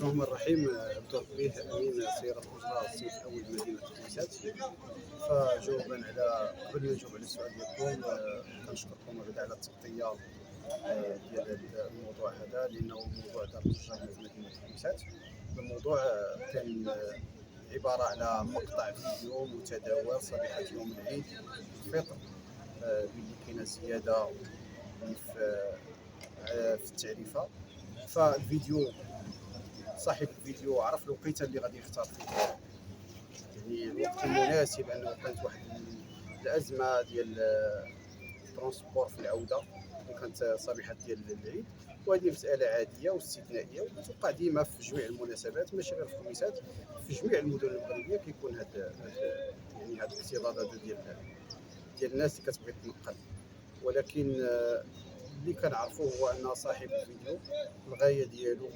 بسم الله الرحمن الرحيم. بدور به امين سيارة الأجرة الصيف الاول مدينه الخميسات. فجوابا على قبل ما نجاوب على السؤال ديالكم، كنشكركم غدا على التغطيه ديال هذا الموضوع هذا، لانه موضوع دار ضجه في مدينه الخميسات. الموضوع كان عباره على مقطع فيديو متداول صبيحه يوم العيد الفطر، باللي كاينه زياده في التعريفه. فالفيديو صاحب الفيديو عرف الوقيته اللي غادي يختار فيه، يعني الوقت المناسب، انه كانت واحد الازمه ديال الترونسبور في العوده، وكانت صبيحه ديال العيد. وهذه مساله عاديه واستثنائيه وكتوقع ديما في جميع المناسبات، ماشي غير في الخميسات، في جميع المدن المغربيه كيكون هاد يعني هاد الاكتظاظ هذا ديال الناس اللي كتبغي تنقل. ولكن اللي كنعرفوه هو ان صاحب الفيديو الغايه ديالو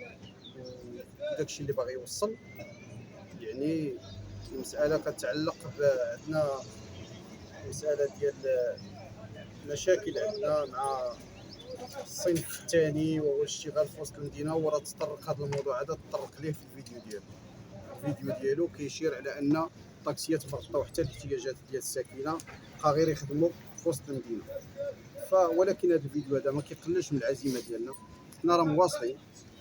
وداكشي اللي باغي يوصل، يعني المساله كتعلق عندنا مساله ديال مشاكل عندنا مع الصنف الثاني وهو الاشتغال في وسط المدينه. وراه تطرق هذا الموضوع هذا تطرق ليه في الفيديو ديالو كيشير على ان الطاكسيات مربطوا حتى الاحتياجات ديال الساكنه، بقى غير يخدموا في وسط المدينه. ولكن هذا الفيديو هذا ما كيقللش من العزيمه ديالنا، حنا راه مواصلين،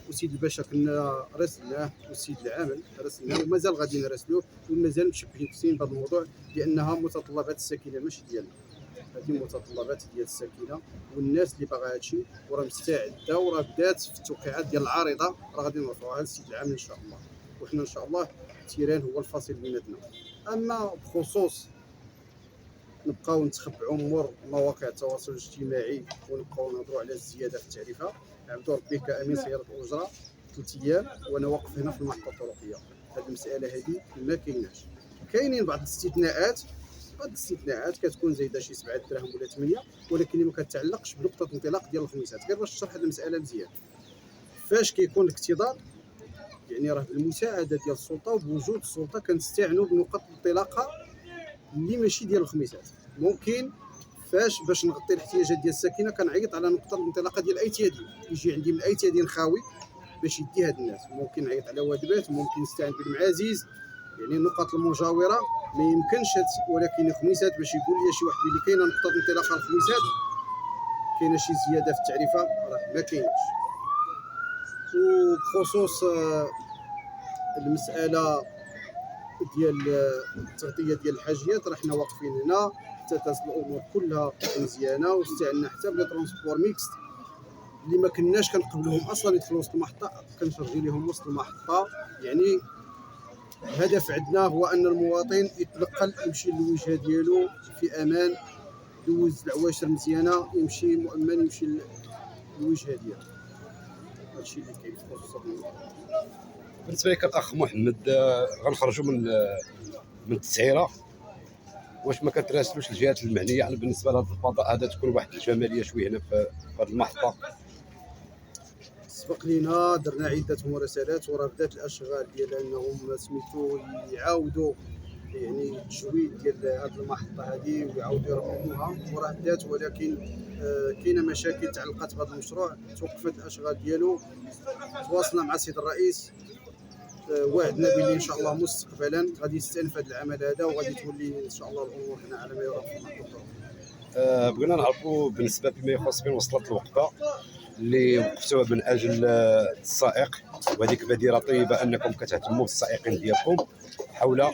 وسيد الباشا كنا راسلناه، والسيد العامل راسلناه، ومازال غادي نراسلوه، ومازال متشبثين بهذا الموضوع، لانها متطلبات الساكنه ماشي ديالنا. هذه متطلبات ديال الساكنه والناس اللي باغا هادشي، وراه مستعده، وراه بدات في التوقيعات ديال العارضه، راه غادي نرفعوها للسيد العامل ان شاء الله. وحنا ان شاء الله التيران هو الفاصل بيناتنا. اما بخصوص نبقاو نتخبعوا مور مواقع التواصل الاجتماعي ونبقاو نهضروا على الزياده في التعريفه، عبدو ربي كامين سياره الاجره 3 ايام وانا واقف هنا في المحطه الطرقيه. هذه المساله هذه ما كايناش. كاينين بعض الاستثناءات كتكون زايده شي 7 دراهم ولا 8، ولكن اللي ما كتعلقش بنقطه الانطلاق ديال الخميسات. غير باش نشرح هذه المساله مزيان، فاش كيكون الاكتظاظ يعني راه بالمساعده ديال السلطه وبوجود السلطه كنستعنوا بنقط الانطلاقه اللي ماشي ديال الخميسات. ممكن باش نغطي الاحتياجات ديال الساكنه كنعيط على نقطه الانطلاقه ديال ايتيادي، يجي عندي من ايتيادي خاوي باش يدي هاد الناس. ممكن نعيط على وادبات، ممكن نستعين بالمعازيز، يعني النقط المجاوره ما يمكنش ولكن الخميسات باش يقول لي شي واحد بلي كاينه نقطه انطلاقه الخميسات كاينه شي زياده في التعريفه، راه ما كاينش. وبخصوص المساله ديال التغطيه ديال الحاجيات، راه حنا واقفين هنا حتى تصل الامور كلها مزيانه، واستعنا حتى بلي ترونسبور ميكس اللي ما كناش كنقبلوهم اصلا يدخلوا وسط المحطه، كنشرجي لهم وسط المحطه. يعني الهدف عندنا هو ان المواطن يتنقل، يمشي للوجهه ديالو في امان، يدوز العواشر مزيانه، يمشي مؤمن، يمشي للوجهه ديالو. هادشي اللي كاين في خصوص الموضوع. بالنسبه لك الاخ محمد، غنخرجوا من التسعيره، واش ما كتراسلوش الجهات المعنيه على بالنسبه لهذا الفضاء هذا تكون واحد الجماليه شويه هنا في هذه المحطه؟ سبق لينا درنا عده مراسلات، وراه بدات الاشغال ديال انهم سميتو يعاودوا يعني التجويد ديال هذه المحطه هذه ويعاودوا يرمموها، وراه بدات. ولكن كاينه مشاكل تعلقات بهذا المشروع، توقفت الاشغال ديالو. تواصلنا مع السيد الرئيس، وعدنا بلي ان شاء الله مستقبلا غادي يستأنف هذا العمل هذا، وغادي تولي ان شاء الله الامور هنا على ما يرام في المحطه. بغينا نعرفوا بالنسبه بما يخص فين وصلت الوقفه اللي وقفتوها من اجل السائق، وهذيك بديره طيبه انكم كتهتموا بالسائقين ديالكم حول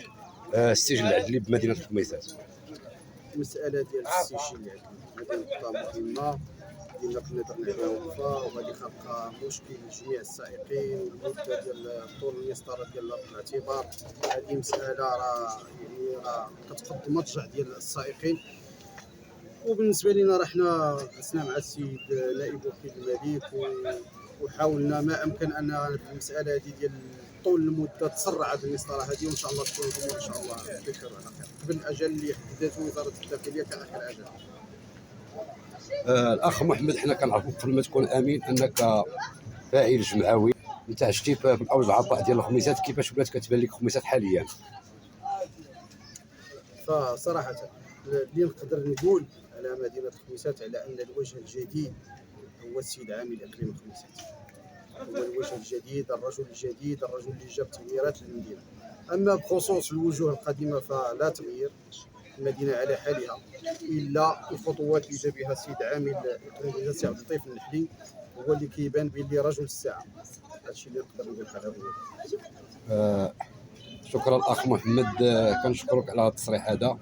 السجل العدلي بمدينه الخميسات. المساله ديال السجل العدلي هذه نقطه مهمه، ديما كنا درنا عليها وقفه، وغادي خلق مشكل لجميع السائقين. والمده ديال طول المسطره ديال الاعتبار، هذه مساله راه كتقد مضجع ديال السائقين. وبالنسبه لنا راه حنا جلسنا مع السيد نائب وكيل الملك وحاولنا ما امكن ان المساله هذه ديال طول المده تسرع هذه المسطره هذه، وان شاء الله تكون الامور ان شاء الله بخير على خير قبل الاجل اللي حددته وزاره الداخليه كاخر اجل. الاخ محمد، حنا كنعرفوا قبل ما تكون امين انك فاعل جمعوي، انت عشتي في الاوج العطاء ديال الخميسات، كيفاش ولات كتبان لك الخميسات حاليا؟ فصراحه اللي نقدر نقول على مدينه الخميسات على ان الوجه الجديد هو السيد عامل اقليم الخميسات. هو الوجه الجديد، الرجل الجديد، الرجل اللي جاب تغييرات للمدينه. اما بخصوص الوجوه القديمه فلا تغيير، المدينه على حالها، الا الخطوات اللي جا بها السيد عامل القيادة السي عبد اللطيف النحلي هو اللي كيبان بلي رجل الساعه. هادشي اللي نقدر نقول على هذا. شكرا الاخ محمد، كنشكرك على هذا التصريح هذا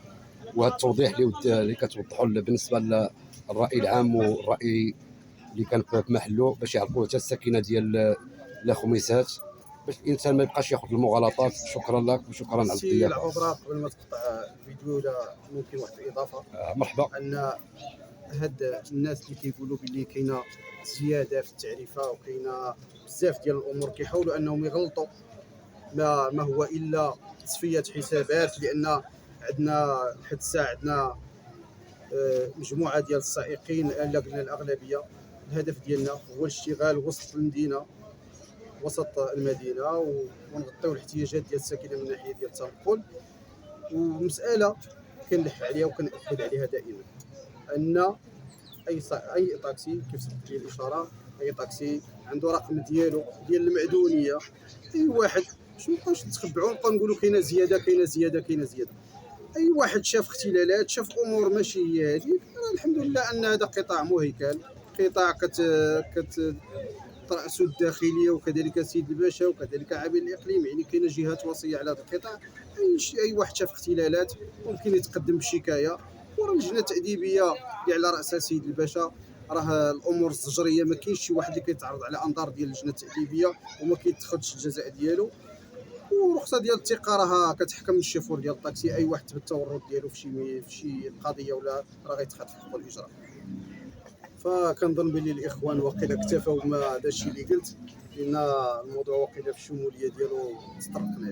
وهذا التوضيح اللي كتوضحوا بالنسبه للراي العام والراي اللي كان في محله، باش يعرفوا حتى الساكنه ديال لا خميسات، باش الانسان ما يبقاش ياخذ المغالطات. شكرا لك وشكرا على سي الضيافه. العبره، قبل ما تقطع الفيديو لا ممكن واحد الاضافه؟ مرحبا. ان هاد الناس اللي كيقولوا باللي كاينه زياده في التعريفه وكاينه بزاف ديال الامور كيحاولوا انهم يغلطوا ما هو الا تصفيه حسابات، لان عندنا لحد الساعه عندنا مجموعه ديال السائقين، الا قلنا الاغلبيه الهدف ديالنا هو الاشتغال وسط المدينه، وسط المدينه، ونغطيو الاحتياجات ديال الساكنه من ناحيه ديال التنقل. ومساله كنلح عليها وكنأكد عليها دائما، ان اي طاكسي كيف سبقت لي الاشاره، اي طاكسي عنده رقم ديالو ديال المعدونيه. اي واحد باش مابقاوش نتخبعوا ونبقاو نقولوا كاينه زياده كاينه زياده كاينه زياده. اي واحد شاف اختلالات، شاف امور ماشي هي هذيك، الحمد لله ان هذا قطاع مهيكل، قطاع رأسه الداخليه وكذلك سيد الباشا وكذلك عامل الاقليم، يعني كاينه جهات وصيه على هذا القطاع. اي واحد شاف اختلالات ممكن يتقدم بشكايه، وراه اللجنه التاديبيه اللي على راسها سيد الباشا، راه الامور الزجريه ما كاينش شي واحد اللي كيتعرض على انظار ديال اللجنه التاديبيه وما كيتخذش الجزاء ديالو. ورخصه ديال الثقه راه كتحكم الشيفور ديال الطاكسي، اي واحد تبت التورط ديالو في شي قضيه ولا راه غيتخذ في حقه الاجراء. فكنظن بلي الاخوان واقيلا اكتفوا ما هذا الشيء اللي قلت، لان الموضوع واقيلا في الشموليه ديالو تطرقنا.